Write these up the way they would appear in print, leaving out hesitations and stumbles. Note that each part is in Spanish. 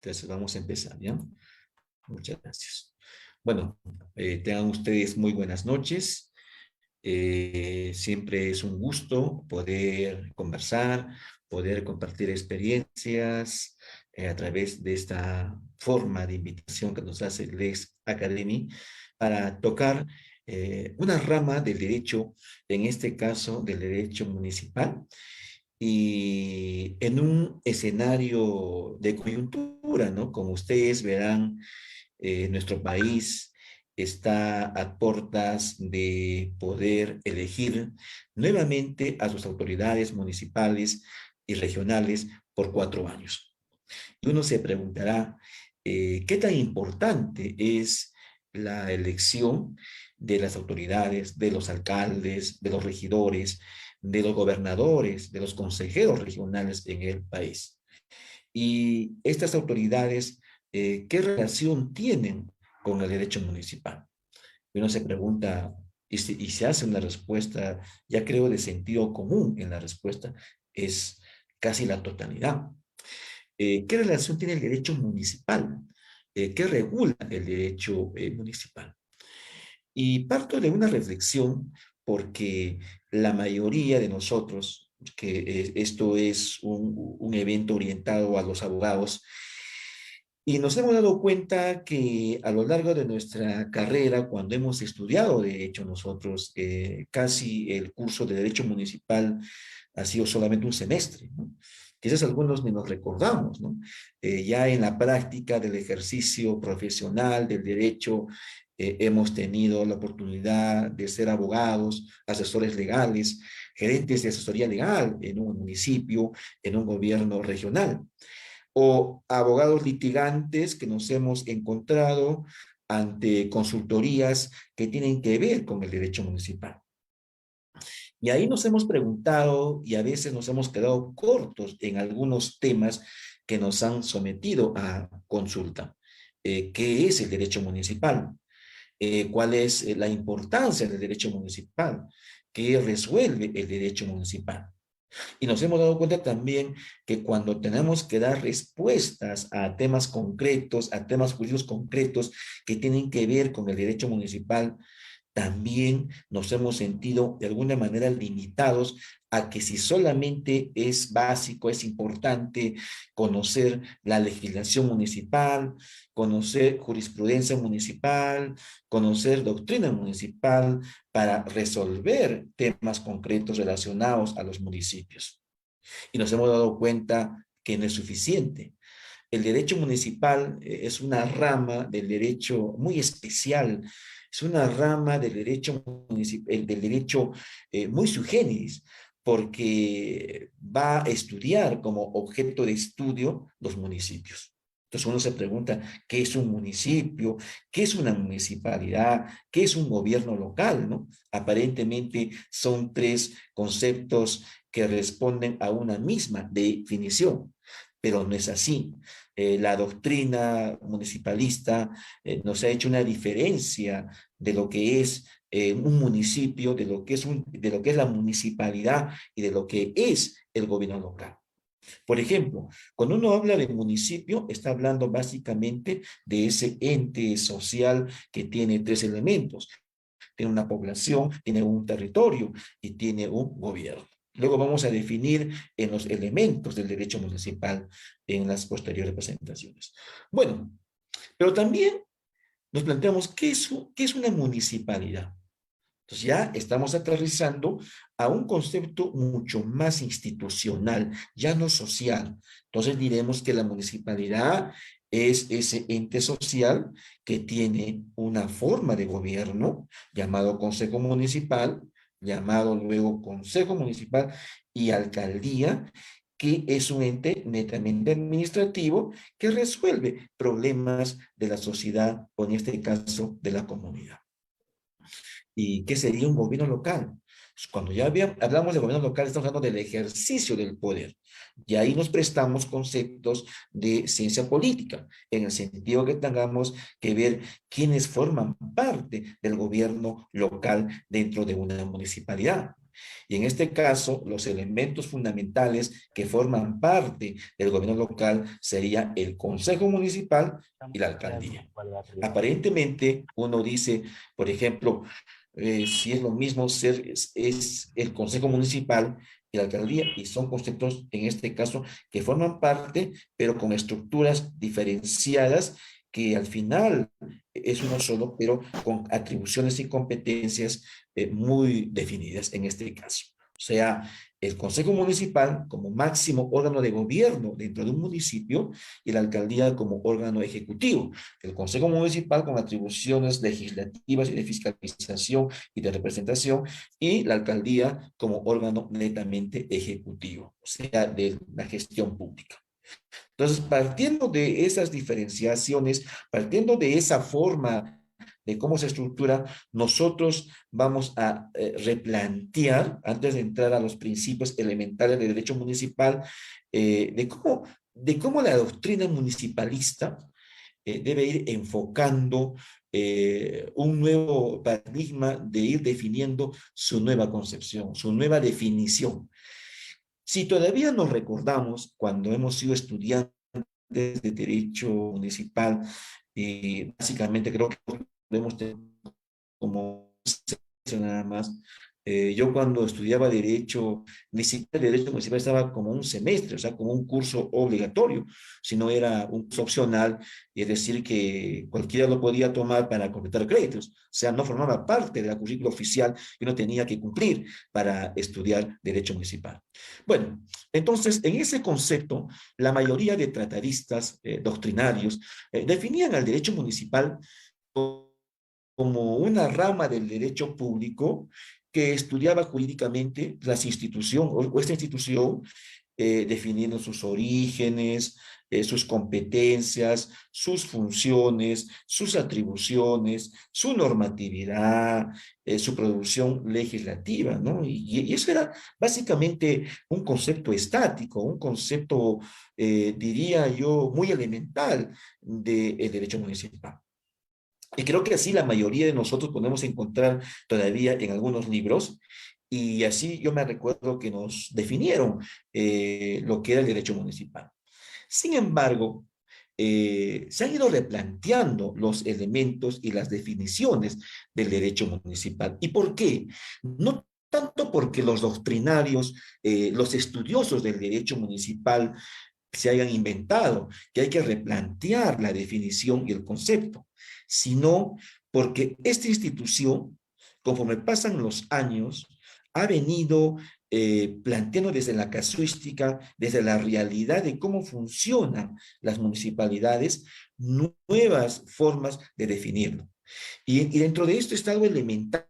Entonces vamos a empezar, ¿ya? Muchas gracias. Bueno, tengan ustedes muy buenas noches. Siempre es un gusto poder conversar, poder compartir experiencias a través de esta forma de invitación que nos hace Lex Academy para tocar una rama del derecho, en este caso del derecho municipal, y en un escenario de coyuntura, ¿no? Como ustedes verán, nuestro país está a puertas de poder elegir nuevamente a sus autoridades municipales y regionales por 4 años. Y uno se preguntará, ¿qué tan importante es la elección de las autoridades, de los alcaldes, de los regidores, de los gobernadores, de los consejeros regionales en el país? Y estas autoridades, ¿qué relación tienen con el derecho municipal? Y uno se pregunta, y se hace una respuesta, ya creo de sentido común en la respuesta, es casi la totalidad. ¿Qué relación tiene el derecho municipal? ¿Qué regula el derecho municipal? Y parto de una reflexión porque la mayoría de nosotros, que esto es un evento orientado a los abogados, y nos hemos dado cuenta que a lo largo de nuestra carrera, cuando hemos estudiado derecho nosotros, casi el curso de derecho municipal ha sido solamente un semestre, ¿no? Quizás algunos ni nos recordamos, ¿no? Ya en la práctica del ejercicio profesional del derecho, hemos tenido la oportunidad de ser abogados, asesores legales, gerentes de asesoría legal en un municipio, en un gobierno regional, o abogados litigantes que nos hemos encontrado ante consultorías que tienen que ver con el derecho municipal. Y ahí nos hemos preguntado y a veces nos hemos quedado cortos en algunos temas que nos han sometido a consulta. ¿Qué es el derecho municipal? ¿Cuál es la importancia del derecho municipal? ¿Qué resuelve el derecho municipal? Y nos hemos dado cuenta también que cuando tenemos que dar respuestas a temas concretos, a temas jurídicos concretos que tienen que ver con el derecho municipal, también nos hemos sentido de alguna manera limitados a que si solamente es básico, es importante conocer la legislación municipal, conocer jurisprudencia municipal, conocer doctrina municipal para resolver temas concretos relacionados a los municipios. Y nos hemos dado cuenta que no es suficiente. El derecho municipal es una rama del derecho muy especial, es una rama del derecho municipal, del derecho muy sui generis, porque va a estudiar como objeto de estudio los municipios. Entonces uno se pregunta, ¿qué es un municipio? ¿Qué es una municipalidad? ¿Qué es un gobierno local? ¿No? Aparentemente son tres conceptos que responden a una misma definición, pero no es así. La doctrina municipalista nos ha hecho una diferencia de lo que es un municipio, de lo que es la municipalidad y de lo que es el gobierno local. Por ejemplo, cuando uno habla de municipio, está hablando básicamente de ese ente social que tiene tres elementos. Tiene una población, tiene un territorio y tiene un gobierno. Luego vamos a definir en los elementos del derecho municipal en las posteriores presentaciones. Bueno, pero también nos planteamos qué es una municipalidad. Entonces ya estamos aterrizando a un concepto mucho más institucional, ya no social. Entonces diremos que la municipalidad es ese ente social que tiene una forma de gobierno llamado Consejo Municipal, llamado luego Consejo Municipal y Alcaldía, que es un ente netamente administrativo que resuelve problemas de la sociedad o en este caso de la comunidad. ¿Y qué sería un gobierno local? Pues cuando ya hablamos de gobierno local, estamos hablando del ejercicio del poder. Y ahí nos prestamos conceptos de ciencia política, en el sentido que tengamos que ver quiénes forman parte del gobierno local dentro de una municipalidad. Y en este caso, los elementos fundamentales que forman parte del gobierno local sería el Consejo Municipal y la alcaldía. Aparentemente, uno dice, por ejemplo, si es lo mismo ser, es el Consejo Municipal y la alcaldía, y son conceptos, en este caso, que forman parte, pero con estructuras diferenciadas, que al final es uno solo, pero con atribuciones y competencias muy definidas en este caso. O sea, el Consejo Municipal como máximo órgano de gobierno dentro de un municipio y la alcaldía como órgano ejecutivo. El Consejo Municipal con atribuciones legislativas y de fiscalización y de representación, y la alcaldía como órgano netamente ejecutivo, o sea, de la gestión pública. Entonces, partiendo de esas diferenciaciones, partiendo de esa forma de cómo se estructura, nosotros vamos a replantear, antes de entrar a los principios elementales de derecho municipal, de cómo la doctrina municipalista debe ir enfocando un nuevo paradigma, de ir definiendo su nueva concepción, su nueva definición. Si todavía nos recordamos cuando hemos sido estudiantes de derecho municipal, y básicamente creo que podemos tener como nada más. Yo cuando estudiaba Derecho, ni siquiera el Derecho Municipal estaba como un semestre, o sea, como un curso obligatorio, sino era un curso opcional, y es decir, que cualquiera lo podía tomar para completar créditos. O sea, no formaba parte de la currícula oficial y no tenía que cumplir para estudiar Derecho Municipal. Bueno, entonces, en ese concepto, la mayoría de tratadistas doctrinarios definían al derecho municipal como una rama del derecho público que estudiaba jurídicamente las instituciones o esta institución, definiendo sus orígenes, sus competencias, sus funciones, sus atribuciones, su normatividad, su producción legislativa, ¿no? Y eso era básicamente un concepto estático, un concepto, diría yo, muy elemental del derecho municipal. Y creo que así la mayoría de nosotros podemos encontrar todavía en algunos libros, y así yo me recuerdo que nos definieron lo que era el derecho municipal. Sin embargo, se han ido replanteando los elementos y las definiciones del derecho municipal. ¿Y por qué? No tanto porque los doctrinarios, los estudiosos del derecho municipal se hayan inventado, que hay que replantear la definición y el concepto, sino porque esta institución, conforme pasan los años, ha venido planteando desde la casuística, desde la realidad de cómo funcionan las municipalidades, nuevas formas de definirlo. Y dentro de esto está algo elemental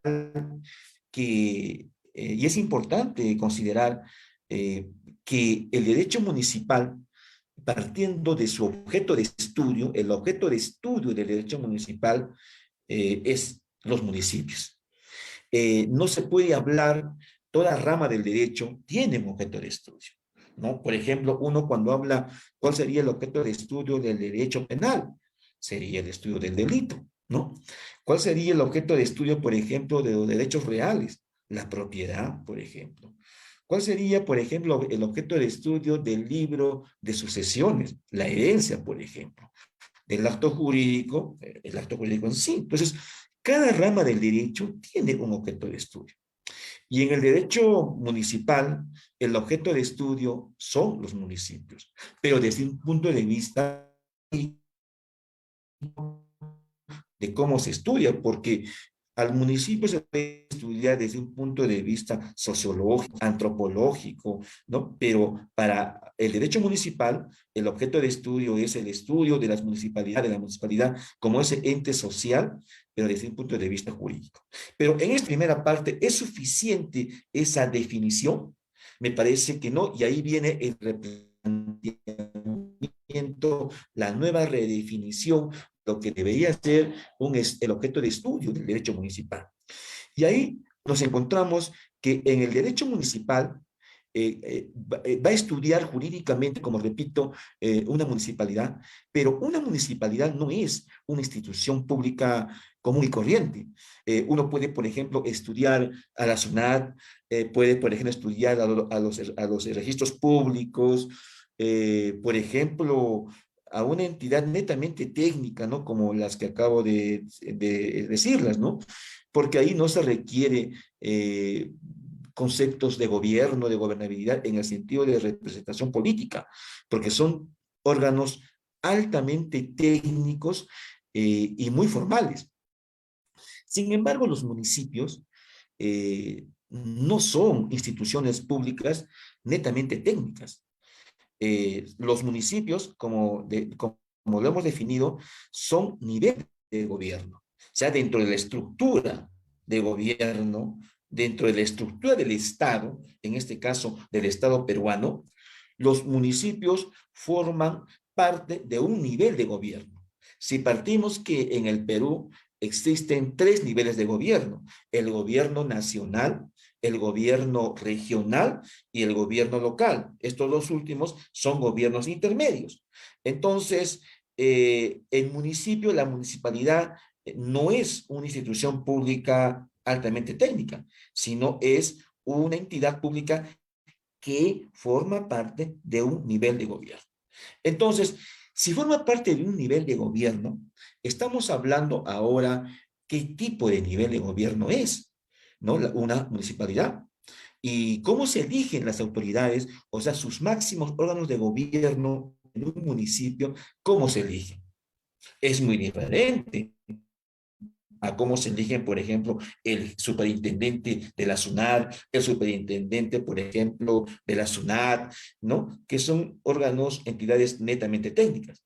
que, y es importante considerar, que el derecho municipal, partiendo de su objeto de estudio, el objeto de estudio del derecho municipal es los municipios. No se puede hablar, toda rama del derecho tiene un objeto de estudio, ¿no? Por ejemplo, uno cuando habla, ¿cuál sería el objeto de estudio del derecho penal? Sería el estudio del delito, ¿no? ¿Cuál sería el objeto de estudio, por ejemplo, de los derechos reales? La propiedad, por ejemplo. ¿Cuál sería, por ejemplo, el objeto de estudio del libro de sucesiones? La herencia, por ejemplo. Del acto jurídico, el acto jurídico en sí. Entonces, cada rama del derecho tiene un objeto de estudio. Y en el derecho municipal, el objeto de estudio son los municipios, pero desde un punto de vista de cómo se estudia, porque al municipio se puede estudiar desde un punto de vista sociológico, antropológico, ¿no? Pero para el derecho municipal, el objeto de estudio es el estudio de las municipalidades, de la municipalidad como ese ente social, pero desde un punto de vista jurídico. Pero en esta primera parte, ¿es suficiente esa definición? Me parece que no, y ahí viene el replanteamiento, la nueva redefinición, lo que debería ser el objeto de estudio del derecho municipal. Y ahí nos encontramos que en el derecho municipal va a estudiar jurídicamente, como repito, una municipalidad, pero una municipalidad no es una institución pública común y corriente. Uno puede, por ejemplo, estudiar a la SUNAT, puede, por ejemplo, estudiar a los registros públicos, por ejemplo, a una entidad netamente técnica, ¿no? Como las que acabo de decirlas, ¿no? Porque ahí no se requiere conceptos de gobierno, de gobernabilidad en el sentido de representación política, porque son órganos altamente técnicos y muy formales. Sin embargo, los municipios no son instituciones públicas netamente técnicas. Los municipios, como lo hemos definido, son nivel de gobierno. O sea, dentro de la estructura de gobierno, dentro de la estructura del Estado, en este caso del Estado peruano, los municipios forman parte de un nivel de gobierno. Si partimos que en el Perú existen tres niveles de gobierno: el gobierno nacional, el gobierno regional y el gobierno local. Estos dos últimos son gobiernos intermedios. Entonces, el municipio, la municipalidad, no es una institución pública altamente técnica, sino es una entidad pública que forma parte de un nivel de gobierno. Entonces, si forma parte de un nivel de gobierno, estamos hablando ahora qué tipo de nivel de gobierno es, ¿no? Una municipalidad. ¿Y cómo se eligen las autoridades, o sea, sus máximos órganos de gobierno en un municipio? ¿Cómo se eligen? Es muy diferente a cómo se eligen, por ejemplo, el superintendente de la SUNAT, el superintendente, por ejemplo, de la SUNAT, ¿no? Que son órganos, entidades netamente técnicas.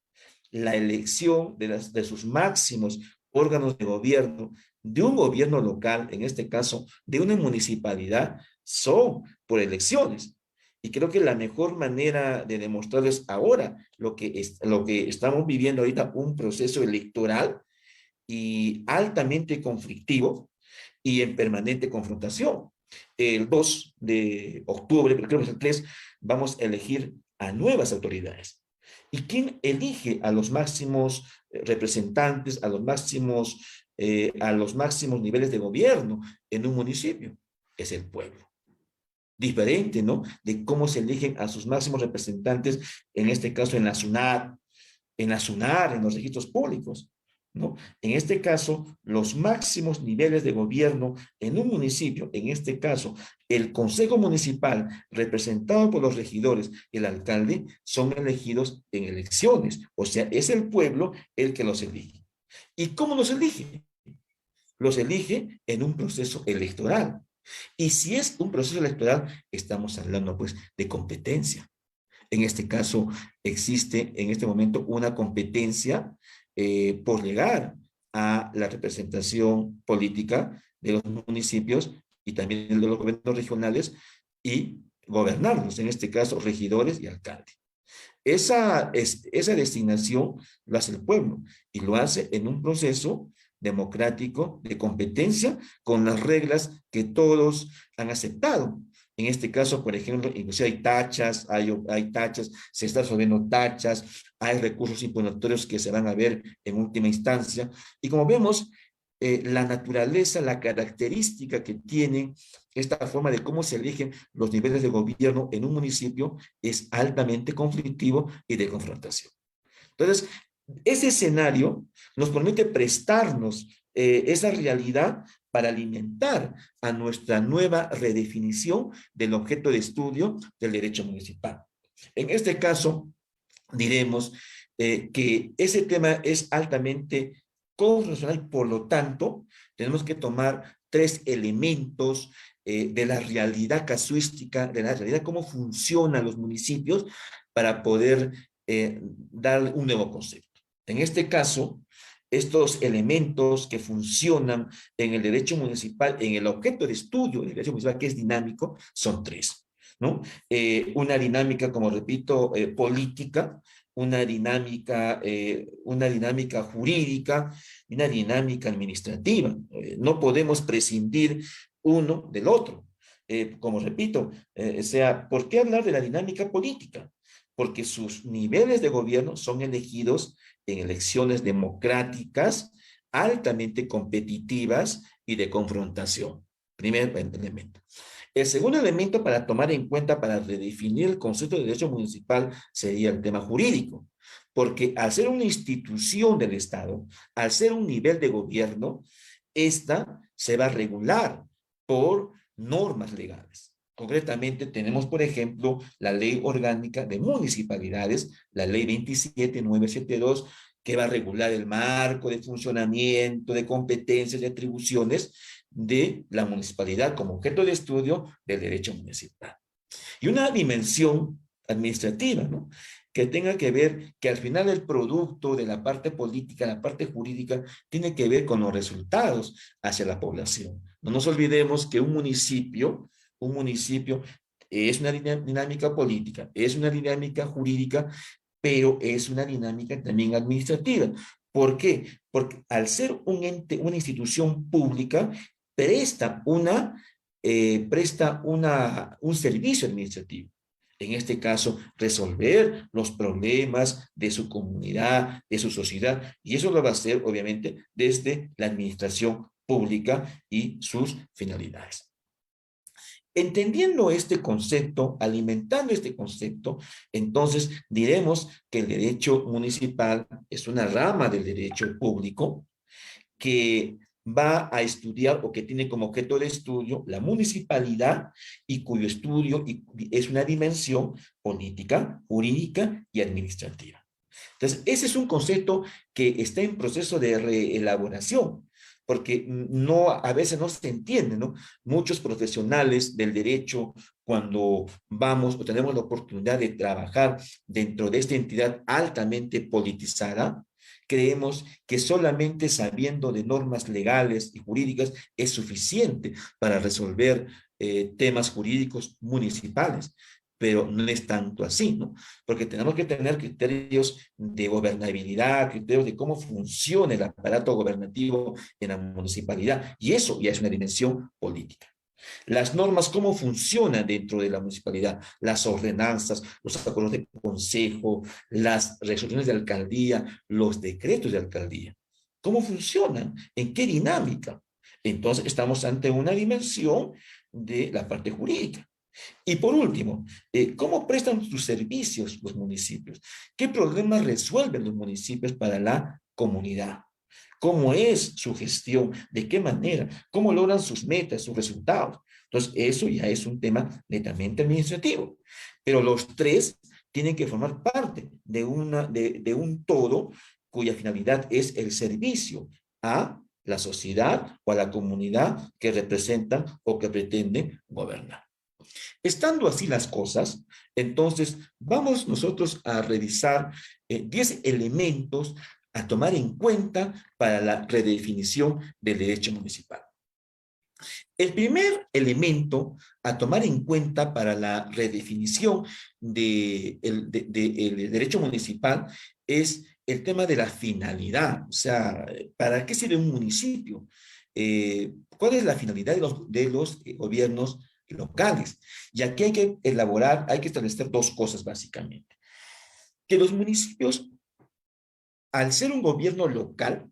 La elección de sus máximos órganos de gobierno, de un gobierno local, en este caso, de una municipalidad, son por elecciones. Y creo que la mejor manera de demostrarles ahora lo que estamos viviendo ahorita, un proceso electoral, y altamente conflictivo y en permanente confrontación. El 2 de octubre, creo que es el 3, vamos a elegir a nuevas autoridades. ¿Y quién elige a los máximos representantes, a los máximos niveles de gobierno en un municipio? Es el pueblo. Diferente, ¿no? De cómo se eligen a sus máximos representantes, en este caso en la SUNAT, en la SUNAR, en los registros públicos, ¿no? En este caso, los máximos niveles de gobierno en un municipio, en este caso, el Consejo Municipal, representado por los regidores y el alcalde, son elegidos en elecciones. O sea, es el pueblo el que los elige. ¿Y cómo los elige? Los elige en un proceso electoral. Y si es un proceso electoral, estamos hablando pues de competencia. En este caso, existe en este momento una competencia por llegar a la representación política de los municipios y también de los gobiernos regionales y gobernarlos, en este caso, regidores y alcaldes. Esa designación lo hace el pueblo y lo hace en un proceso democrático de competencia con las reglas que todos han aceptado. En este caso, por ejemplo, inclusive hay tachas, se están resolviendo tachas, hay recursos impugnatorios que se van a ver en última instancia. Y como vemos, la naturaleza, la característica que tiene esta forma de cómo se eligen los niveles de gobierno en un municipio es altamente conflictivo y de confrontación. Entonces, ese escenario nos permite prestarnos esa realidad para alimentar a nuestra nueva redefinición del objeto de estudio del derecho municipal. En este caso, diremos que ese tema es altamente constitucional y por lo tanto tenemos que tomar tres elementos de la realidad casuística, de la realidad cómo funcionan los municipios para poder dar un nuevo concepto. En este caso, estos elementos que funcionan en el derecho municipal, en el objeto de estudio del derecho municipal, que es dinámico, son tres, ¿no? Una dinámica, como repito, política, una dinámica jurídica y una dinámica administrativa. No podemos prescindir uno del otro. Como repito, ¿por qué hablar de la dinámica política? Porque sus niveles de gobierno son elegidos en elecciones democráticas altamente competitivas y de confrontación. Primer elemento. El segundo elemento para tomar en cuenta para redefinir el concepto de derecho municipal sería el tema jurídico, porque al ser una institución del Estado, al ser un nivel de gobierno, esta se va a regular por normas legales. Concretamente, tenemos, por ejemplo, la Ley Orgánica de Municipalidades, la Ley 27972, que va a regular el marco de funcionamiento, de competencias y atribuciones de la municipalidad como objeto de estudio del derecho municipal. Y una dimensión administrativa, ¿no? Que tenga que ver que al final el producto de la parte política, la parte jurídica, tiene que ver con los resultados hacia la población. No nos olvidemos que un municipio es una dinámica política, es una dinámica jurídica, pero es una dinámica también administrativa. ¿Por qué? Porque al ser un ente, una institución pública, un servicio administrativo. En este caso, resolver los problemas de su comunidad, de su sociedad, y eso lo va a hacer, obviamente, desde la administración pública y sus finalidades. Entendiendo este concepto, alimentando este concepto, entonces diremos que el derecho municipal es una rama del derecho público que va a estudiar o que tiene como objeto de estudio la municipalidad y cuyo estudio es una dimensión política, jurídica y administrativa. Entonces, ese es un concepto que está en proceso de reelaboración, porque no, a veces no se entiende, ¿no? Muchos profesionales del derecho, cuando vamos o tenemos la oportunidad de trabajar dentro de esta entidad altamente politizada, creemos que solamente sabiendo de normas legales y jurídicas es suficiente para resolver temas jurídicos municipales, pero no es tanto así, ¿no? Porque tenemos que tener criterios de gobernabilidad, criterios de cómo funciona el aparato gobernativo en la municipalidad, y eso ya es una dimensión política. Las normas, cómo funcionan dentro de la municipalidad, las ordenanzas, los acuerdos de consejo, las resoluciones de alcaldía, los decretos de alcaldía. ¿Cómo funcionan? ¿En qué dinámica? Entonces, estamos ante una dimensión de la parte jurídica. Y por último, ¿cómo prestan sus servicios los municipios? ¿Qué problemas resuelven los municipios para la comunidad? ¿Cómo es su gestión? ¿De qué manera? ¿Cómo logran sus metas, sus resultados? Entonces, eso ya es un tema netamente administrativo. Pero los tres tienen que formar parte de un todo cuya finalidad es el servicio a la sociedad o a la comunidad que representan o que pretenden gobernar. Estando así las cosas, entonces vamos nosotros a revisar 10 elementos a tomar en cuenta para la redefinición del derecho municipal. El primer elemento a tomar en cuenta para la redefinición del derecho municipal es el tema de la finalidad, o sea, ¿para qué sirve un municipio? ¿Cuál es la finalidad de los gobiernos locales? Y aquí hay que elaborar, hay que establecer dos cosas básicamente. Que los municipios, al ser un gobierno local,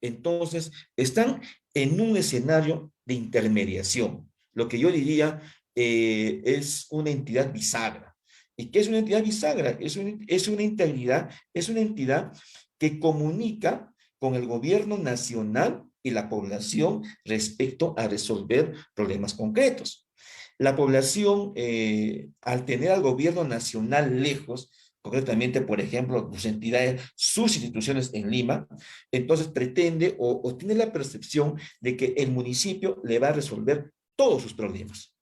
entonces están en un escenario de intermediación. Lo que yo diría es una entidad bisagra. ¿Y qué es una entidad bisagra? Es una entidad que comunica con el gobierno nacional y la población respecto a resolver problemas concretos. La población, al tener al gobierno nacional lejos, concretamente, por ejemplo, sus entidades, sus instituciones en Lima, entonces pretende o tiene la percepción de que el municipio le va a resolver todos sus problemas.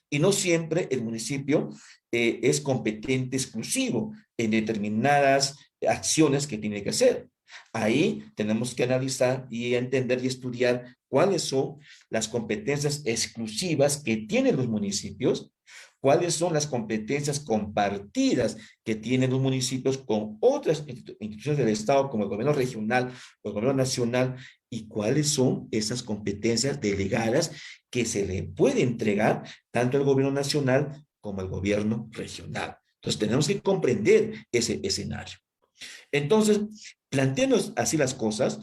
Y no siempre el municipio es competente exclusivo en determinadas acciones que tiene que hacer. Ahí tenemos que analizar y entender y estudiar cuáles son las competencias exclusivas que tienen los municipios, cuáles son las competencias compartidas que tienen los municipios con otras instituciones del Estado, como el gobierno regional o el gobierno nacional, y cuáles son esas competencias delegadas que se le puede entregar tanto al gobierno nacional como al gobierno regional. Entonces tenemos que comprender ese escenario. Entonces, planteemos así las cosas,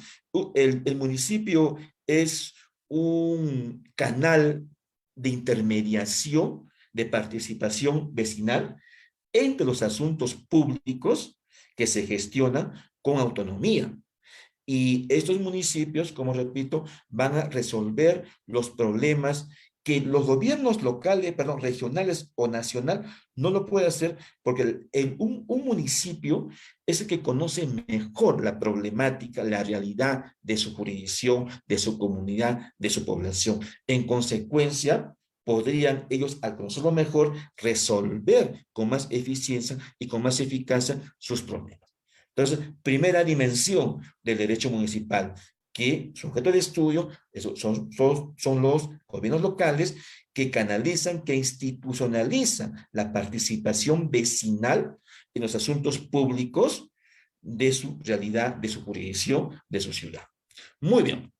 el municipio es un canal de intermediación, de participación vecinal entre los asuntos públicos que se gestionan con autonomía. Y estos municipios, como repito, van a resolver los problemas que los gobiernos locales, perdón, regionales o nacional no lo puede hacer porque un municipio es el que conoce mejor la problemática, la realidad de su jurisdicción, de su comunidad, de su población. En consecuencia, podrían ellos, al conocerlo mejor, resolver con más eficiencia y con más eficacia sus problemas. Entonces, primera dimensión del derecho municipal, que su objeto de estudio son los gobiernos locales que canalizan, que institucionalizan la participación vecinal en los asuntos públicos de su realidad, de su jurisdicción, de su ciudad. Muy bien.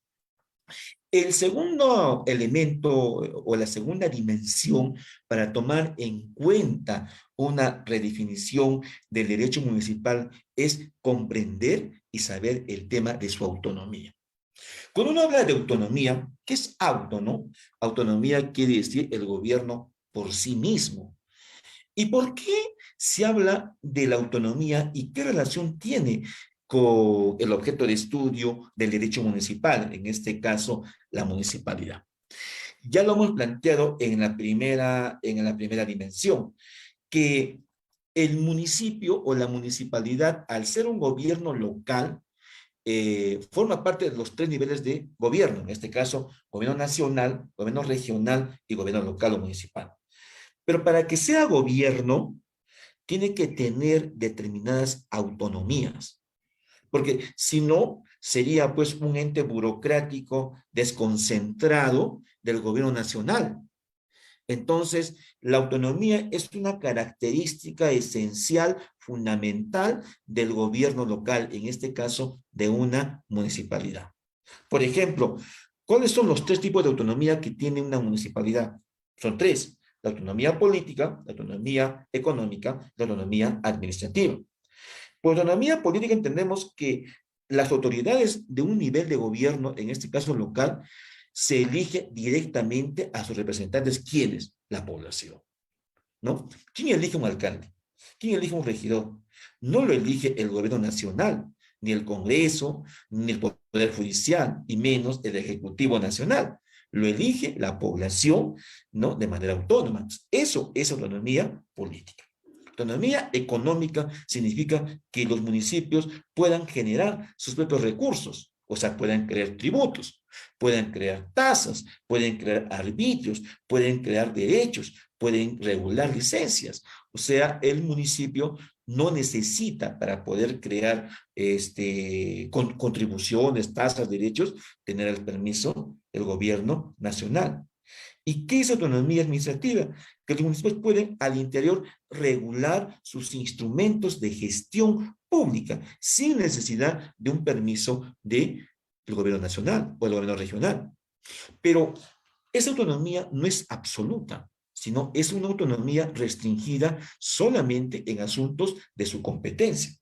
El segundo elemento o la segunda dimensión para tomar en cuenta una redefinición del derecho municipal es comprender y saber el tema de su autonomía. Cuando uno habla de autonomía, ¿qué es auto, no? Autonomía quiere decir el gobierno por sí mismo. ¿Y por qué se habla de la autonomía y qué relación tiene con el objeto de estudio del derecho municipal, en este caso, la municipalidad? Ya lo hemos planteado en la primera dimensión, que el municipio o la municipalidad, al ser un gobierno local, forma parte de los tres niveles de gobierno, en este caso, gobierno nacional, gobierno regional y gobierno local o municipal. Pero para que sea gobierno, tiene que tener determinadas autonomías, porque si no, sería pues un ente burocrático desconcentrado del gobierno nacional. Entonces, la autonomía es una característica esencial, fundamental del gobierno local, en este caso de una municipalidad. Por ejemplo, ¿cuáles son los tres tipos de autonomía que tiene una municipalidad? Son tres: la autonomía política, la autonomía económica, la autonomía administrativa. Por autonomía política entendemos que las autoridades de un nivel de gobierno, en este caso local, se elige directamente a sus representantes. ¿Quiénes? La población, ¿no? ¿Quién elige un alcalde? ¿Quién elige un regidor? No lo elige el gobierno nacional, ni el Congreso, ni el Poder Judicial, y menos el Ejecutivo Nacional. Lo elige la población, ¿no? De manera autónoma. Eso es autonomía política. Autonomía económica significa que los municipios puedan generar sus propios recursos, o sea, puedan crear tributos, pueden crear tasas, pueden crear arbitrios, pueden crear derechos, pueden regular licencias. O sea, el municipio no necesita para poder crear contribuciones, tasas, derechos, tener el permiso del gobierno nacional. ¿Y qué es autonomía administrativa? Que los municipios pueden al interior regular sus instrumentos de gestión pública sin necesidad de un permiso del gobierno nacional o del gobierno regional. Pero esa autonomía no es absoluta, sino es una autonomía restringida solamente en asuntos de su competencia.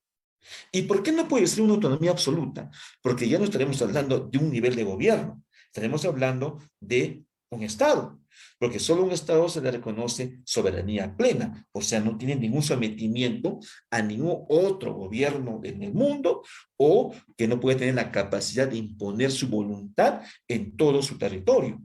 ¿Y por qué no puede ser una autonomía absoluta? Porque ya no estaremos hablando de un nivel de gobierno, estaremos hablando de un Estado, porque solo a un Estado se le reconoce soberanía plena, o sea, no tiene ningún sometimiento a ningún otro gobierno en el mundo, o que no puede tener la capacidad de imponer su voluntad en todo su territorio.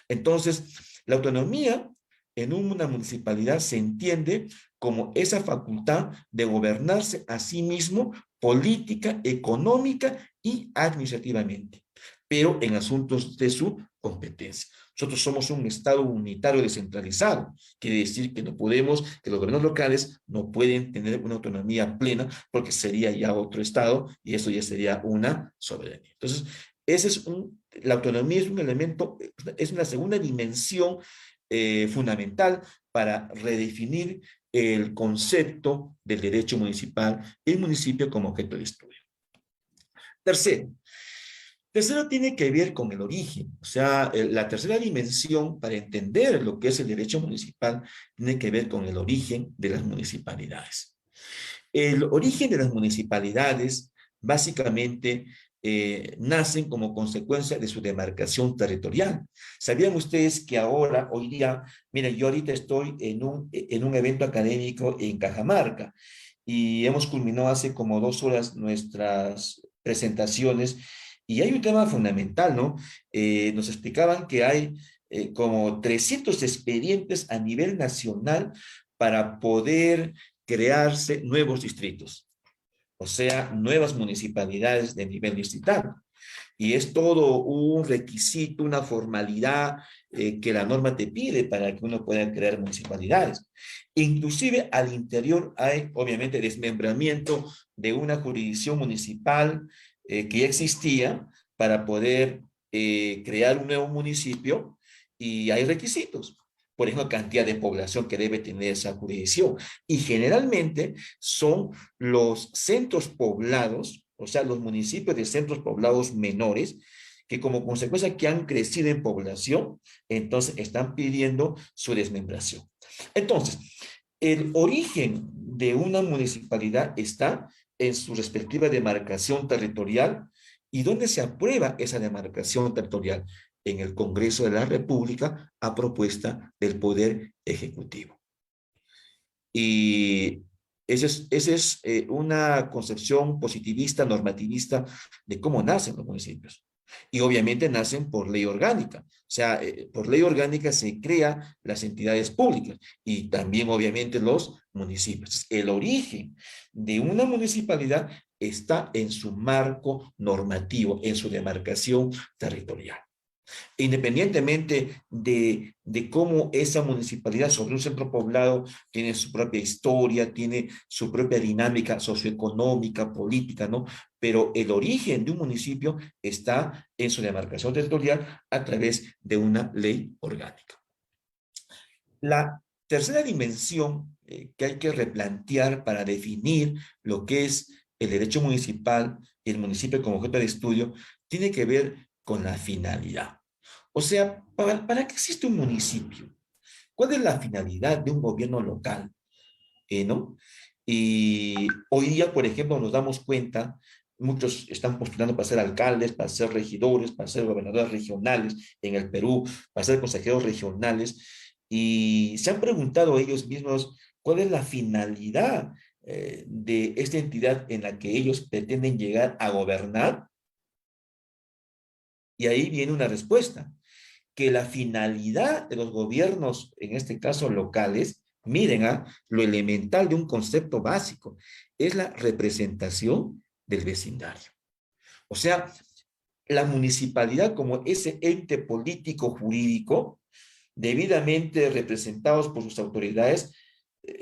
Entonces, la autonomía en una municipalidad se entiende como esa facultad de gobernarse a sí mismo política, económica y administrativamente, pero en asuntos de su competencia. Nosotros somos un Estado unitario descentralizado. Quiere decir que no podemos, que los gobiernos locales no pueden tener una autonomía plena porque sería ya otro Estado y eso ya sería una soberanía. Entonces, la autonomía es un elemento, es una segunda dimensión fundamental para redefinir el concepto del derecho municipal y el municipio como objeto de estudio. Tercero tiene que ver con el origen, o sea, la tercera dimensión para entender lo que es el derecho municipal tiene que ver con el origen de las municipalidades. El origen de las municipalidades básicamente nacen como consecuencia de su demarcación territorial. ¿Sabían ustedes que ahora, hoy día, miren, yo ahorita estoy en un evento académico en Cajamarca y hemos culminado hace como 2 horas nuestras presentaciones y hay un tema fundamental, ¿no? Nos explicaban que hay como 300 expedientes a nivel nacional para poder crearse nuevos distritos, o sea, nuevas municipalidades de nivel distrital. Y es todo un requisito, una formalidad que la norma te pide para que uno pueda crear municipalidades. Inclusive al interior hay, obviamente, desmembramiento de una jurisdicción municipal que ya existía para poder crear un nuevo municipio y hay requisitos. Por ejemplo, cantidad de población que debe tener esa jurisdicción. Y generalmente son los centros poblados, o sea, los municipios de centros poblados menores, que como consecuencia que han crecido en población, entonces están pidiendo su desmembración. Entonces, el origen de una municipalidad está en su respectiva demarcación territorial y dónde se aprueba esa demarcación territorial en el Congreso de la República a propuesta del Poder Ejecutivo. Y esa es una concepción positivista, normativista de cómo nacen los municipios. Y obviamente nacen por ley orgánica. O sea, por ley orgánica se crean las entidades públicas y también obviamente los municipios. El origen de una municipalidad está en su marco normativo, en su demarcación territorial. Independientemente de cómo esa municipalidad sobre un centro poblado tiene su propia historia, tiene su propia dinámica socioeconómica, política, ¿no? Pero el origen de un municipio está en su demarcación territorial a través de una ley orgánica. La tercera dimensión que hay que replantear para definir lo que es el derecho municipal y el municipio como objeto de estudio tiene que ver con la finalidad. O sea, ¿para qué existe un municipio? ¿Cuál es la finalidad de un gobierno local? ¿No? Y hoy día, por ejemplo, nos damos cuenta, muchos están postulando para ser alcaldes, para ser regidores, para ser gobernadores regionales en el Perú, para ser consejeros regionales, y se han preguntado ellos mismos cuál es la finalidad de esta entidad en la que ellos pretenden llegar a gobernar, y ahí viene una respuesta que la finalidad de los gobiernos, en este caso locales, miren lo elemental de un concepto básico, es la representación del vecindario. O sea, la municipalidad como ese ente político jurídico, debidamente representados por sus autoridades,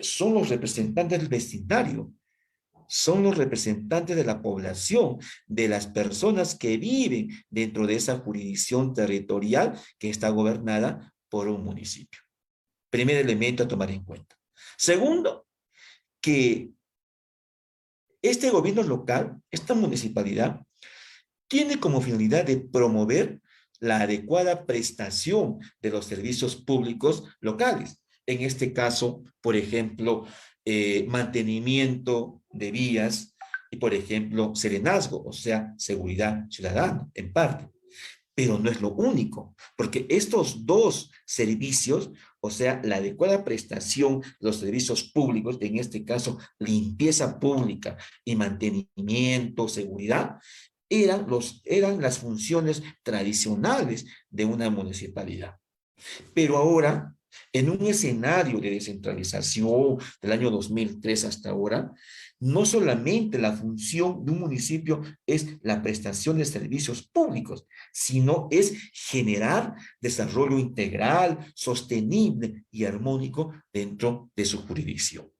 son los representantes del vecindario, son los representantes de la población, de las personas que viven dentro de esa jurisdicción territorial que está gobernada por un municipio. Primer elemento a tomar en cuenta. Segundo, que este gobierno local, esta municipalidad, tiene como finalidad de promover la adecuada prestación de los servicios públicos locales. En este caso, por ejemplo, mantenimiento de vías y, por ejemplo, serenazgo, o sea, seguridad ciudadana, en parte. Pero no es lo único, porque estos dos servicios, o sea, la adecuada prestación de los servicios públicos, en este caso, limpieza pública y mantenimiento, seguridad, eran las funciones tradicionales de una municipalidad. Pero ahora, en un escenario de descentralización del año 2003 hasta ahora, no solamente la función de un municipio es la prestación de servicios públicos, sino es generar desarrollo integral, sostenible y armónico dentro de su jurisdicción.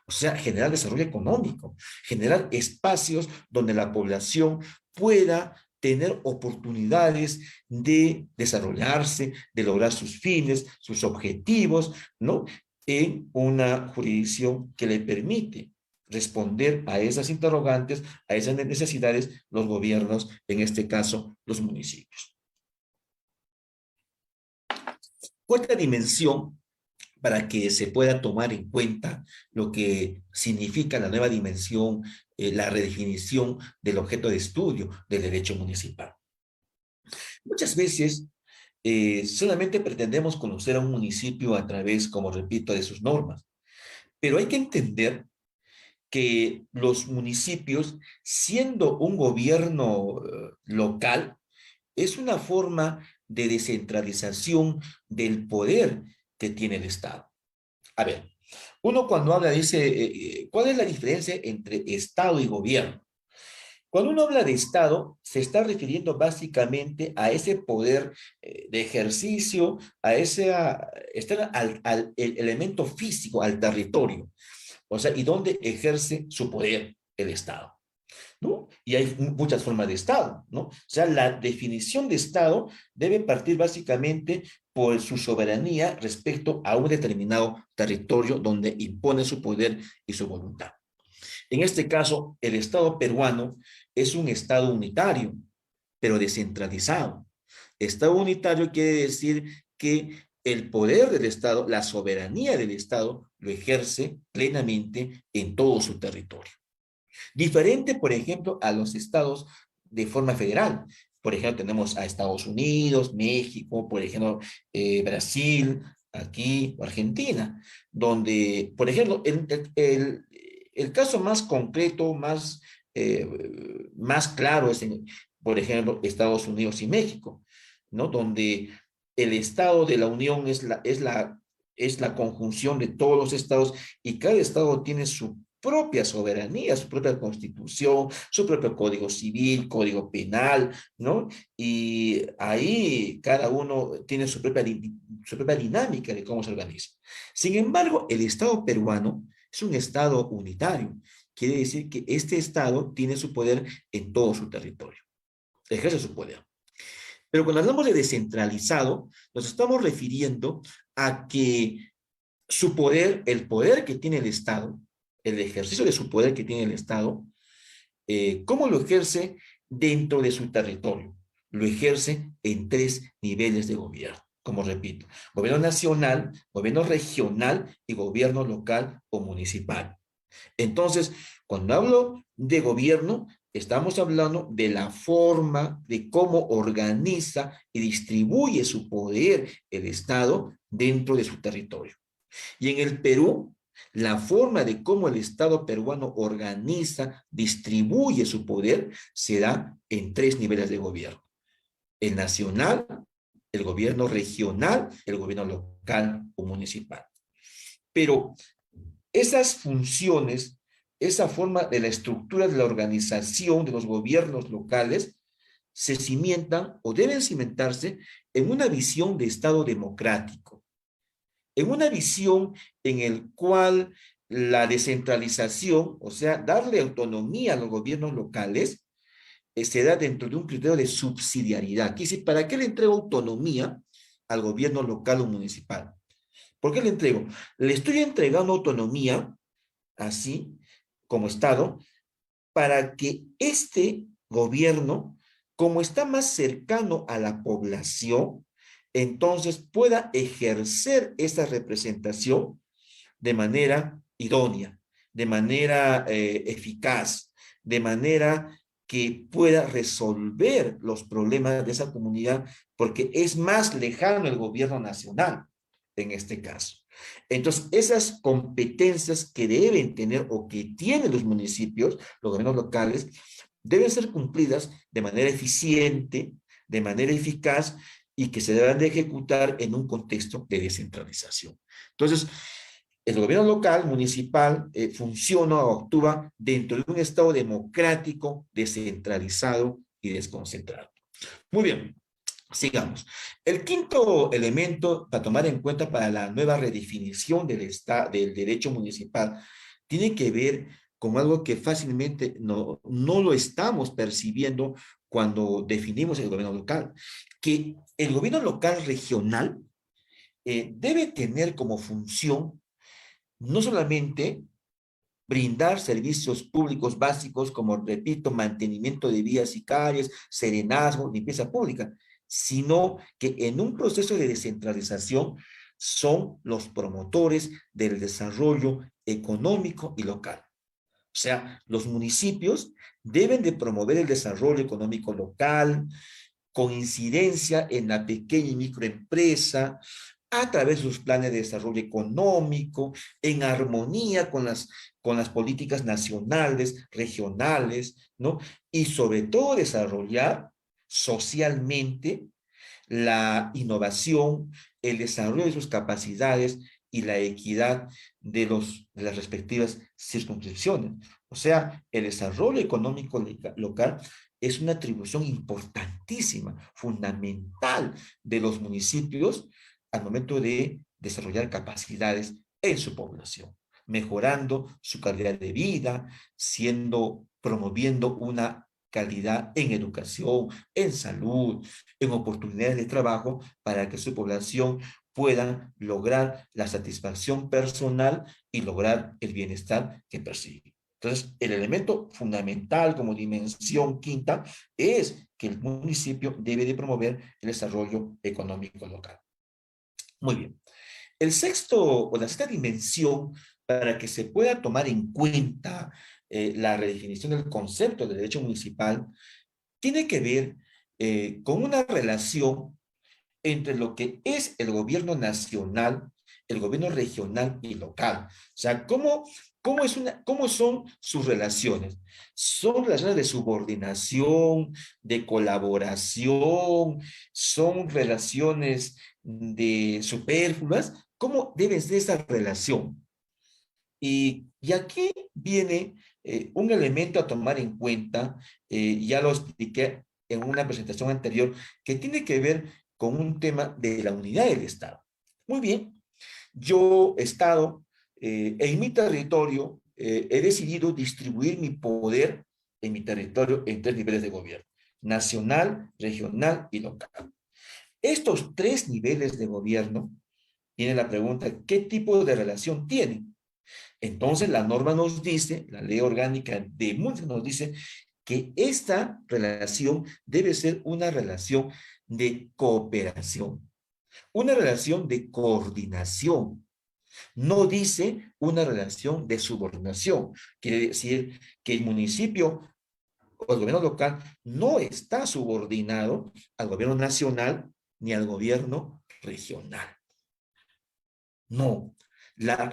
O sea, generar desarrollo económico, generar espacios donde la población pueda tener oportunidades de desarrollarse, de lograr sus fines, sus objetivos, ¿no? En una jurisdicción que le permite responder a esas interrogantes, a esas necesidades, los gobiernos, en este caso, los municipios. Cuarta dimensión para que se pueda tomar en cuenta lo que significa la nueva dimensión, la redefinición del objeto de estudio del derecho municipal. Muchas veces solamente pretendemos conocer a un municipio a través, como repito, de sus normas, pero hay que entender que los municipios, siendo un gobierno local, es una forma de descentralización del poder que tiene el Estado. A ver, uno cuando habla dice, ¿cuál es la diferencia entre Estado y gobierno? Cuando uno habla de Estado, se está refiriendo básicamente a ese poder de ejercicio, está al el elemento físico, al territorio, o sea, y dónde ejerce su poder el Estado, ¿no? Y hay muchas formas de Estado, ¿no? O sea, la definición de Estado debe partir básicamente por su soberanía respecto a un determinado territorio donde impone su poder y su voluntad. En este caso, el Estado peruano es un Estado unitario, pero descentralizado. Estado unitario quiere decir que el poder del Estado, la soberanía del Estado, lo ejerce plenamente en todo su territorio. Diferente, por ejemplo, a los estados de forma federal. Por ejemplo, tenemos a Estados Unidos, México, por ejemplo, Brasil, aquí, Argentina, donde, por ejemplo, el caso más concreto, eh, más claro es, por ejemplo, Estados Unidos y México, ¿no? Donde el Estado de la Unión es la conjunción de todos los estados y cada estado tiene su propia soberanía, su propia constitución, su propio código civil, código penal, ¿no? Y ahí cada uno tiene su propia dinámica de cómo se organiza. Sin embargo, el Estado peruano es un Estado unitario. Quiere decir que este Estado tiene su poder en todo su territorio, ejerce su poder. Pero cuando hablamos de descentralizado, nos estamos refiriendo a que su poder, el poder que tiene el Estado, el ejercicio de su poder que tiene el Estado, ¿cómo lo ejerce dentro de su territorio? Lo ejerce en 3 niveles de gobierno. Como repito, gobierno nacional, gobierno regional y gobierno local o municipal. Entonces, cuando hablo de gobierno, estamos hablando de la forma de cómo organiza y distribuye su poder el Estado dentro de su territorio. Y en el Perú, la forma de cómo el Estado peruano organiza, distribuye su poder, se da en 3 niveles de gobierno. El nacional, el gobierno regional, el gobierno local o municipal. Pero esas funciones, esa forma de la estructura de la organización de los gobiernos locales, se cimentan o deben cimentarse en una visión de Estado democrático, en una visión en el cual la descentralización, o sea, darle autonomía a los gobiernos locales, se da dentro de un criterio de subsidiariedad. Quiere decir, ¿para qué le entrego autonomía al gobierno local o municipal? ¿Por qué le entrego? Le estoy entregando autonomía, así como Estado, para que este gobierno, como está más cercano a la población, entonces pueda ejercer esa representación de manera idónea, de manera eficaz, de manera que pueda resolver los problemas de esa comunidad, porque es más lejano el gobierno nacional en este caso. Entonces, esas competencias que deben tener o que tienen los municipios, los gobiernos locales, deben ser cumplidas de manera eficiente, de manera eficaz y que se deban de ejecutar en un contexto de descentralización. Entonces, el gobierno local, municipal, funciona o actúa dentro de un Estado democrático, descentralizado y desconcentrado. Muy bien, sigamos. El quinto elemento para tomar en cuenta para la nueva redefinición del derecho municipal tiene que ver con algo que fácilmente no lo estamos percibiendo cuando definimos el gobierno local, que el gobierno local regional debe tener como función no solamente brindar servicios públicos básicos como, repito, mantenimiento de vías y calles, serenazgo, limpieza pública, sino que en un proceso de descentralización son los promotores del desarrollo económico y local. O sea, los municipios deben de promover el desarrollo económico local con incidencia en la pequeña y microempresa, a través de sus planes de desarrollo económico, en armonía con las políticas nacionales, regionales, ¿no? Y sobre todo desarrollar socialmente la innovación, el desarrollo de sus capacidades y la equidad de las respectivas circunscripciones. O sea, el desarrollo económico local es una atribución importantísima, fundamental de los municipios al momento de desarrollar capacidades en su población, mejorando su calidad de vida, promoviendo una calidad en educación, en salud, en oportunidades de trabajo para que su población pueda lograr la satisfacción personal y lograr el bienestar que persigue. Entonces, el elemento fundamental como dimensión quinta es que el municipio debe de promover el desarrollo económico local. Muy bien. El sexto o la sexta dimensión para que se pueda tomar en cuenta la redefinición del concepto de derecho municipal tiene que ver con una relación entre lo que es el gobierno nacional, el gobierno regional y local. O sea, ¿cómo son sus relaciones? Son relaciones de subordinación, de colaboración, son relaciones de superfluas. ¿Cómo debe ser esa relación? Y aquí viene un elemento a tomar en cuenta, ya lo expliqué en una presentación anterior, que tiene que ver con un tema de la unidad del Estado. Muy bien, yo, Estado, en mi territorio, he decidido distribuir mi poder en mi territorio en tres niveles de gobierno: nacional, regional y local. Estos tres niveles de gobierno, viene la pregunta, ¿qué tipo de relación tienen? Entonces, la norma nos dice, la ley orgánica de municipios nos dice que esta relación debe ser una relación de cooperación, una relación de coordinación. No dice una relación de subordinación. Quiere decir que el municipio o el gobierno local no está subordinado al gobierno nacional ni al gobierno regional. No,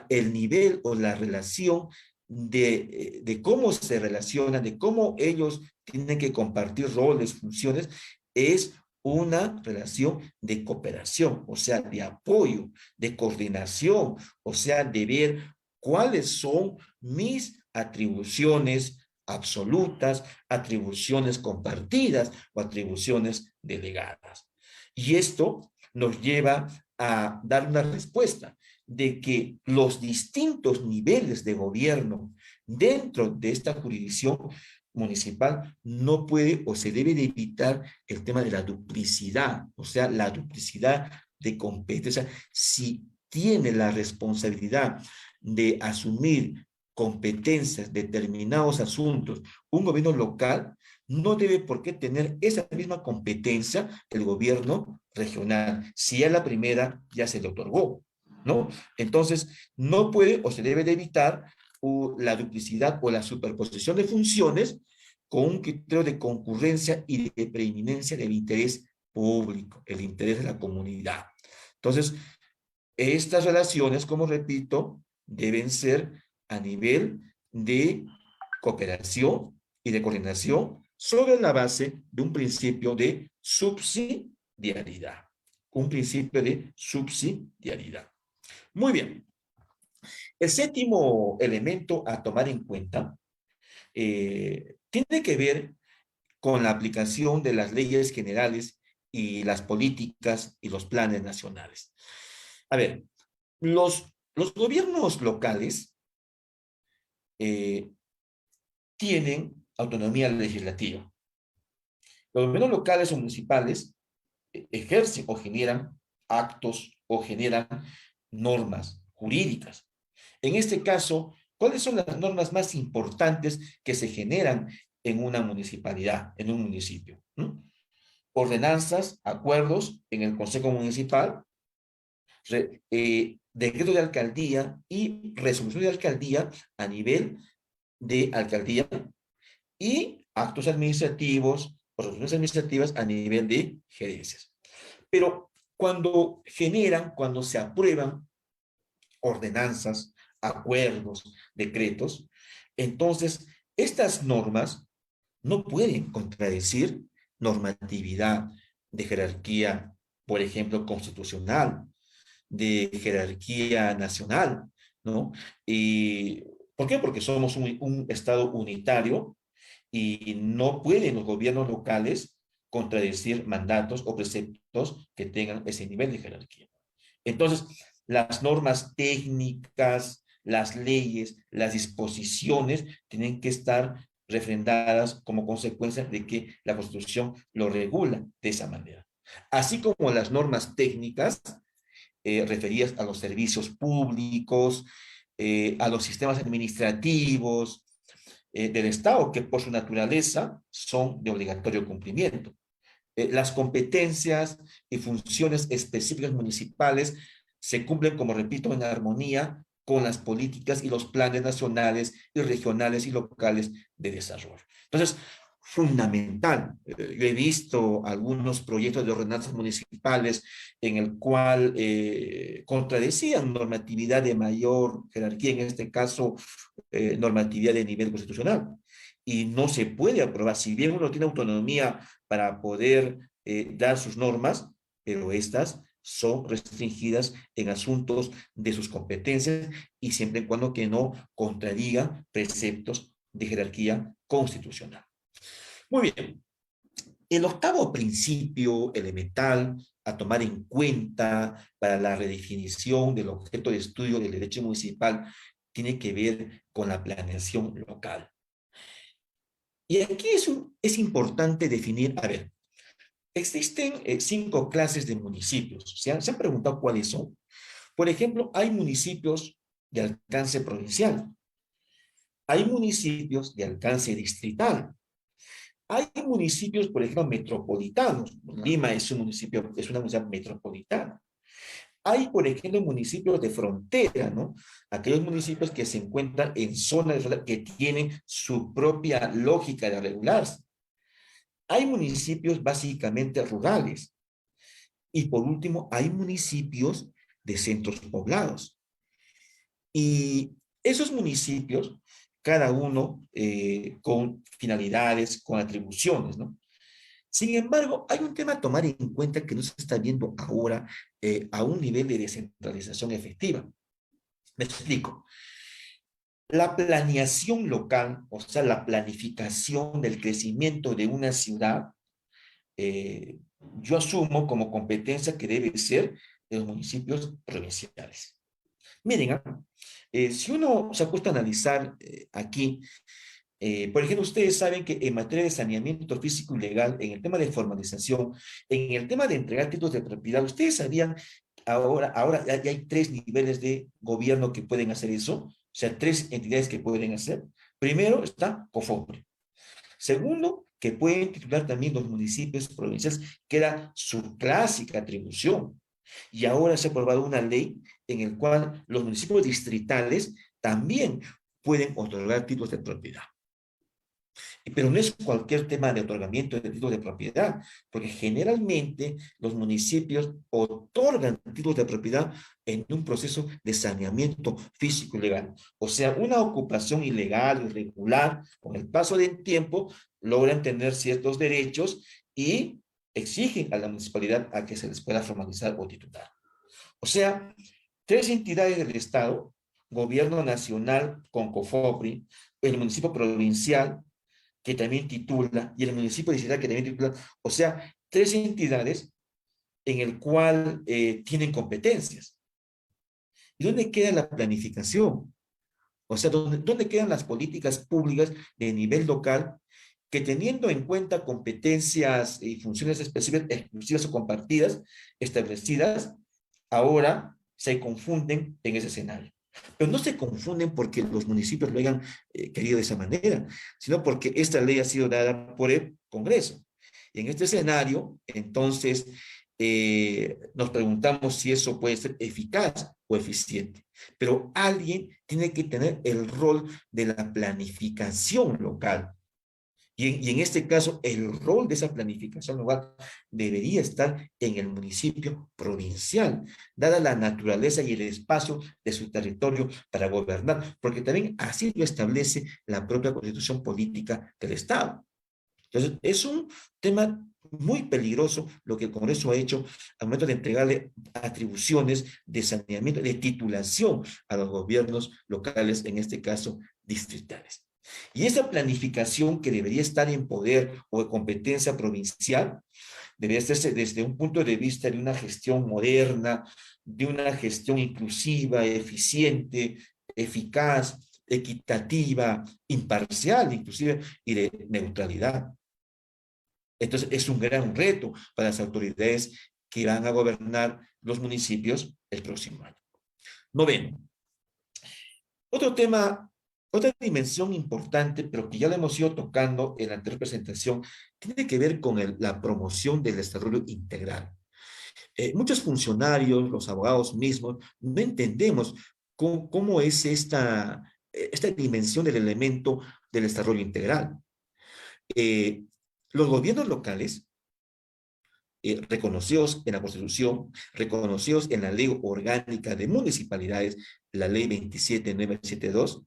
el nivel o la relación de cómo se relacionan, de cómo ellos tienen que compartir roles, funciones, es una relación de cooperación, o sea, de apoyo, de coordinación, o sea, de ver cuáles son mis atribuciones absolutas, atribuciones compartidas o atribuciones delegadas. Y esto nos lleva a dar una respuesta de que los distintos niveles de gobierno dentro de esta jurisdicción municipal no puede o se debe de evitar el tema de la duplicidad, o sea, la duplicidad de competencia. Si tiene la responsabilidad de asumir competencias, determinados asuntos, un gobierno local, no debe por qué tener esa misma competencia el gobierno regional. Si a la primera ya se le otorgó, ¿no? Entonces, no puede o se debe de evitar la duplicidad o la superposición de funciones con un criterio de concurrencia y de preeminencia del interés público, el interés de la comunidad. Entonces, estas relaciones, como repito, deben ser a nivel de cooperación y de coordinación sobre la base de un principio de subsidiariedad. Un principio de subsidiariedad. Muy bien. El séptimo elemento a tomar en cuenta tiene que ver con la aplicación de las leyes generales y las políticas y los planes nacionales. A ver, los gobiernos locales tienen autonomía legislativa. Los gobiernos locales o municipales ejercen o generan actos o generan normas jurídicas. En este caso, ¿cuáles son las normas más importantes que se generan en una municipalidad, en un municipio? Ordenanzas, acuerdos en el Consejo Municipal, decreto de alcaldía y resolución de alcaldía a nivel de alcaldía y actos administrativos o resoluciones administrativas a nivel de gerencias. Pero cuando se aprueban ordenanzas, acuerdos, decretos, entonces estas normas no pueden contradecir normatividad de jerarquía, por ejemplo, constitucional, de jerarquía nacional, ¿no? Y, ¿por qué? Porque somos un Estado unitario y no pueden los gobiernos locales contradecir mandatos o preceptos que tengan ese nivel de jerarquía. Entonces, las normas técnicas, las leyes, las disposiciones tienen que estar refrendadas como consecuencia de que la Constitución lo regula de esa manera. Así como las normas técnicas referidas a los servicios públicos, a los sistemas administrativos del Estado, que por su naturaleza son de obligatorio cumplimiento. Las competencias y funciones específicas municipales se cumplen, como repito, en armonía con las políticas y los planes nacionales y regionales y locales de desarrollo. Entonces, fundamental. Yo he visto algunos proyectos de ordenanzas municipales en el cual contradecían normatividad de mayor jerarquía, en este caso normatividad de nivel constitucional. Y no se puede aprobar, si bien uno tiene autonomía para poder dar sus normas, pero estas son restringidas en asuntos de sus competencias y siempre y cuando que no contradiga preceptos de jerarquía constitucional. Muy bien. El octavo principio elemental a tomar en cuenta para la redefinición del objeto de estudio del derecho municipal tiene que ver con la planeación local. Y aquí es importante definir, a ver, existen 5 clases de municipios. ¿Se han preguntado cuáles son? Por ejemplo, hay municipios de alcance provincial, hay municipios de alcance distrital, hay municipios, por ejemplo, metropolitanos. Lima es un municipio, es una ciudad metropolitana. Hay, por ejemplo, municipios de frontera, ¿no? Aquellos municipios que se encuentran en zonas que tienen su propia lógica de regularse. Hay municipios básicamente rurales. Y por último, hay municipios de centros poblados. Y esos municipios, cada uno con finalidades, con atribuciones, ¿no? Sin embargo, hay un tema a tomar en cuenta que no se está viendo ahora a un nivel de descentralización efectiva. Me explico. La planeación local, o sea, la planificación del crecimiento de una ciudad, eh, yo asumo como competencia que debe ser de los municipios provinciales. Miren, si uno se acuesta a analizar aquí, por ejemplo, ustedes saben que en materia de saneamiento físico y legal, en el tema de formalización, en el tema de entregar títulos de propiedad, ustedes sabían, ahora ya hay 3 niveles de gobierno que pueden hacer eso, o sea, 3 entidades que pueden hacer. Primero está COFOPRE. Segundo, que pueden titular también los municipios provinciales, que era su clásica atribución. Y ahora se ha aprobado una ley en la cual los municipios distritales también pueden otorgar títulos de propiedad. Pero no es cualquier tema de otorgamiento de títulos de propiedad, porque generalmente los municipios otorgan títulos de propiedad en un proceso de saneamiento físico y legal. O sea, una ocupación ilegal, irregular, con el paso del tiempo, logran tener ciertos derechos y exigen a la municipalidad a que se les pueda formalizar o titular. O sea, 3 entidades del Estado, gobierno nacional con COFOPRI, el municipio provincial, que también titula, y el municipio distrital que también titula, o sea, 3 entidades en el cual tienen competencias. ¿Y dónde queda la planificación? O sea, ¿dónde quedan las políticas públicas de nivel local que teniendo en cuenta competencias y funciones específicas, exclusivas o compartidas, establecidas, ahora se confunden en ese escenario? Pero no se confunden porque los municipios lo hayan querido de esa manera, sino porque esta ley ha sido dada por el Congreso. Y en este escenario, entonces, nos preguntamos si eso puede ser eficaz o eficiente. Pero alguien tiene que tener el rol de la planificación local. Y en este caso, el rol de esa planificación local debería estar en el municipio provincial, dada la naturaleza y el espacio de su territorio para gobernar, porque también así lo establece la propia constitución política del Estado. Entonces, es un tema muy peligroso lo que el Congreso ha hecho al momento de entregarle atribuciones de saneamiento, de titulación a los gobiernos locales, en este caso distritales. Y esa planificación que debería estar en poder o de competencia provincial, debería hacerse desde un punto de vista de una gestión moderna, de una gestión inclusiva, eficiente, eficaz, equitativa, imparcial, inclusive, y de neutralidad. Entonces, es un gran reto para las autoridades que van a gobernar los municipios el próximo año. Noveno, otro tema, otra dimensión importante, pero que ya lo hemos ido tocando en la anterior presentación, tiene que ver con la promoción del desarrollo integral. Muchos funcionarios, los abogados mismos, no entendemos cómo es esta dimensión del elemento del desarrollo integral. Eh, los gobiernos locales, reconocidos en la Constitución, reconocidos en la Ley Orgánica de Municipalidades, la Ley 27972,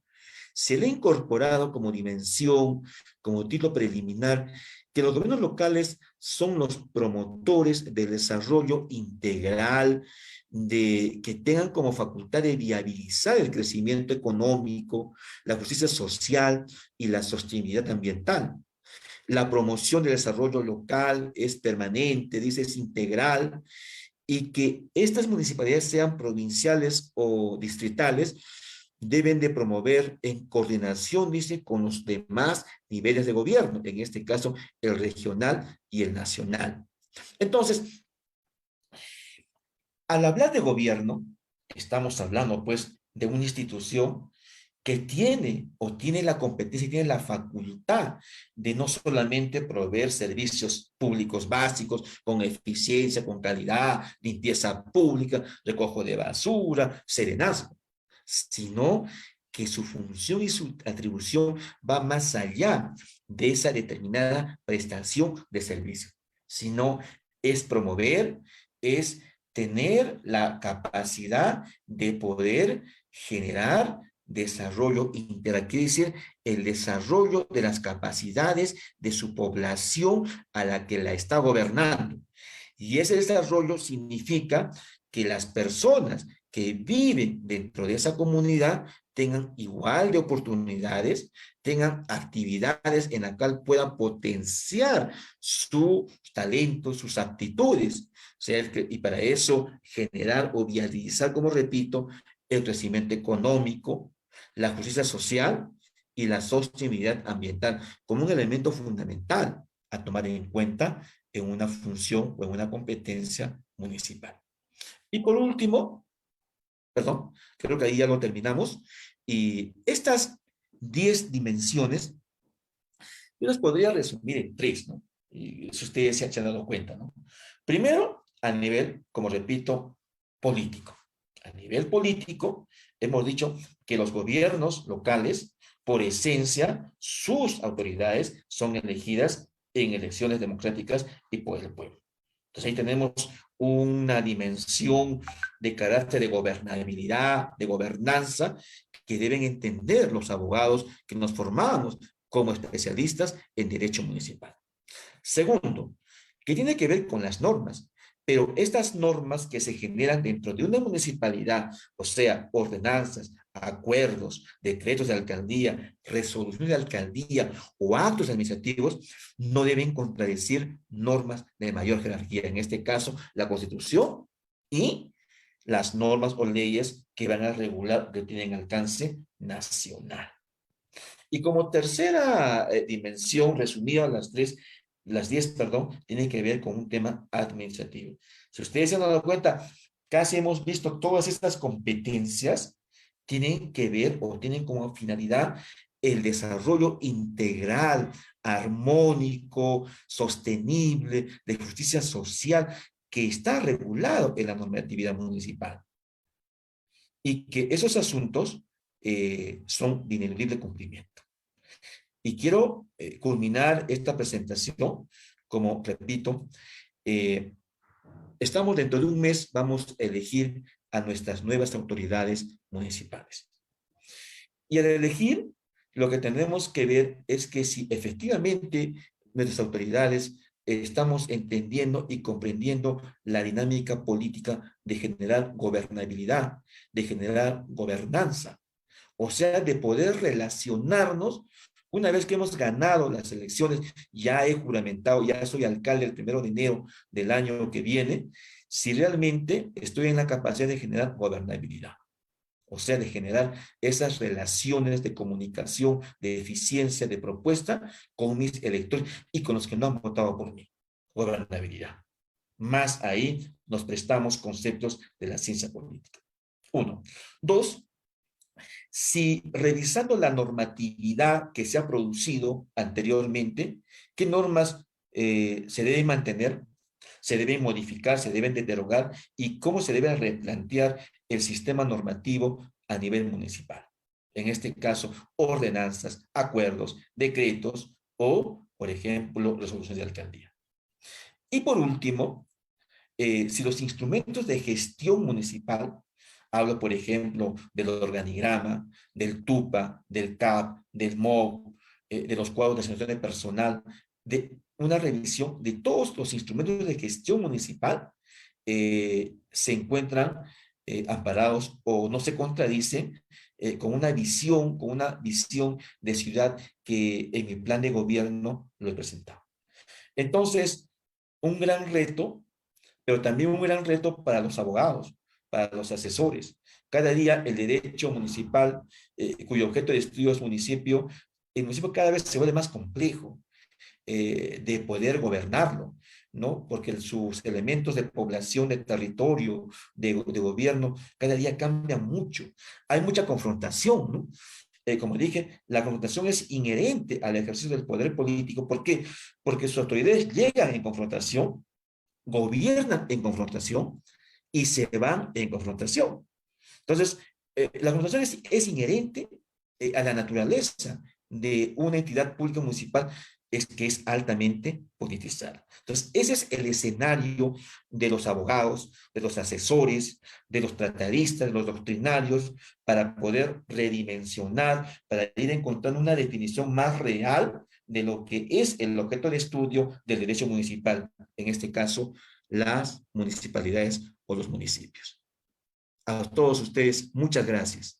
se le ha incorporado como dimensión, como título preliminar, que los gobiernos locales son los promotores del desarrollo integral, que tengan como facultad de viabilizar el crecimiento económico, la justicia social y la sostenibilidad ambiental. La promoción del desarrollo local es permanente, dice, es integral, y que estas municipalidades sean provinciales o distritales, deben de promover en coordinación, dice, con los demás niveles de gobierno, en este caso el regional y el nacional. Entonces, al hablar de gobierno, estamos hablando pues de una institución que tiene la competencia y tiene la facultad de no solamente proveer servicios públicos básicos con eficiencia, con calidad, limpieza pública, recojo de basura, serenazgo, sino que su función y su atribución va más allá de esa determinada prestación de servicio, sino es promover, es tener la capacidad de poder generar desarrollo integral, quiere decir el desarrollo de las capacidades de su población a la que la está gobernando. Y ese desarrollo significa que las personas que viven dentro de esa comunidad tengan igual de oportunidades, tengan actividades en las cuales puedan potenciar su talento, sus aptitudes. O sea, y para eso generar o viabilizar, como repito, el crecimiento económico, la justicia social y la sostenibilidad ambiental como un elemento fundamental a tomar en cuenta en una función o en una competencia municipal. Y por último, perdón, creo que ahí ya lo terminamos, y estas 10 dimensiones, yo las podría resumir en 3, ¿no? Y si ustedes se han dado cuenta, ¿no? Primero, a nivel, como repito, político. A nivel político, hemos dicho que los gobiernos locales, por esencia, sus autoridades son elegidas en elecciones democráticas y por el pueblo. Entonces ahí tenemos una dimensión de carácter de gobernabilidad, de gobernanza, que deben entender los abogados que nos formamos como especialistas en derecho municipal. Segundo, que tiene que ver con las normas, pero estas normas que se generan dentro de una municipalidad, o sea, ordenanzas, acuerdos, decretos de alcaldía, resoluciones de alcaldía o actos administrativos, no deben contradecir normas de mayor jerarquía, en este caso, la Constitución y las normas o leyes que van a regular, que tienen alcance nacional. Y como tercera dimensión, resumida las 10, perdón, tiene que ver con un tema administrativo. Si ustedes se han dado cuenta, casi hemos visto todas estas competencias tienen que ver o tienen como finalidad el desarrollo integral, armónico, sostenible, de justicia social que está regulado en la normatividad municipal y que esos asuntos son de ineludible cumplimiento. Y quiero culminar esta presentación, como repito, eh, estamos dentro de un mes, vamos a elegir a nuestras nuevas autoridades municipales. Y al elegir, lo que tenemos que ver es que si efectivamente nuestras autoridades estamos entendiendo y comprendiendo la dinámica política de generar gobernabilidad, de generar gobernanza, o sea, de poder relacionarnos. Una vez que hemos ganado las elecciones, ya he juramentado, ya soy alcalde el 1 de enero del año que viene, si realmente estoy en la capacidad de generar gobernabilidad. O sea, de generar esas relaciones de comunicación, de eficiencia, de propuesta con mis electores y con los que no han votado por mí. Gobernabilidad. Más ahí nos prestamos conceptos de la ciencia política. Uno. Dos, si revisando la normatividad que se ha producido anteriormente, ¿qué normas se deben mantener, se deben modificar, se deben de derogar y cómo se debe replantear el sistema normativo a nivel municipal? En este caso, ordenanzas, acuerdos, decretos o, por ejemplo, resoluciones de alcaldía. Y por último, si los instrumentos de gestión municipal, hablo por ejemplo del organigrama, del TUPA, del CAP, del MOB, de los cuadros de asignación de personal, de una revisión de todos los instrumentos de gestión municipal, se encuentran amparados o no se contradicen con una visión de ciudad que en mi plan de gobierno lo he presentado. Entonces, un gran reto, pero también un gran reto para los abogados, para los asesores. Cada día el derecho municipal, cuyo objeto de estudio es municipio, el municipio cada vez se vuelve más complejo de poder gobernarlo, ¿no? Porque sus elementos de población, de territorio, de gobierno, cada día cambian mucho. Hay mucha confrontación, ¿no? Como dije, la confrontación es inherente al ejercicio del poder político. ¿Por qué? Porque sus autoridades llegan en confrontación, gobiernan en confrontación y se van en confrontación. Entonces, la confrontación es inherente a la naturaleza de una entidad pública municipal que es altamente politizada. Entonces, ese es el escenario de los abogados, de los asesores, de los tratadistas, de los doctrinarios, para poder redimensionar, para ir encontrando una definición más real de lo que es el objeto de estudio del derecho municipal, en este caso, las municipalidades o los municipios. A todos ustedes, muchas gracias.